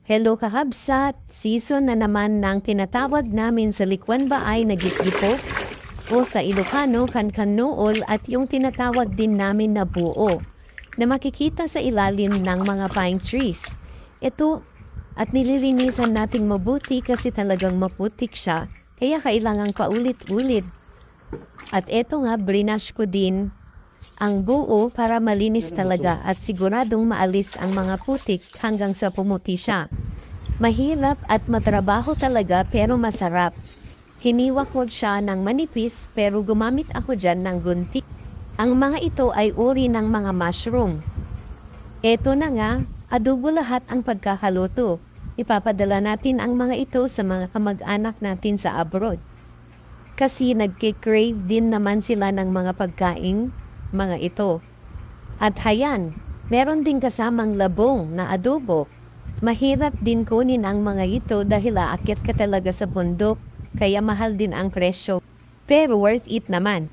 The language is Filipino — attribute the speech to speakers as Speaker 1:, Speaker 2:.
Speaker 1: Hello kahabsat, season na naman ng tinatawag namin sa Likwan ba ay nagitgipo o sa Ilocano kankanool at yung tinatawag din namin na buo na makikita sa ilalim ng mga pine trees. Ito at nililinisan nating mabuti kasi talagang maputik siya kaya kailangang paulit-ulit. At eto nga brinash ko din ang buo para malinis talaga at siguradong maalis ang mga putik hanggang sa pumuti siya. Mahirap at matrabaho talaga pero masarap. Hiniwa ko siya ng manipis pero gumamit ako dyan ng gunting. Ang mga ito ay uri ng mga mushroom. Eto na nga, adobo lahat ang pagkakaluto. Ipapadala natin ang mga ito sa mga kamag-anak natin sa abroad. Kasi nagkikrave din naman sila ng mga pagkaing mga ito. At hayan, meron din kasamang labong na adobo. Mahirap din kunin ang mga ito dahil aakyat ka talaga sa bundok, kaya mahal din ang presyo. Pero worth it naman.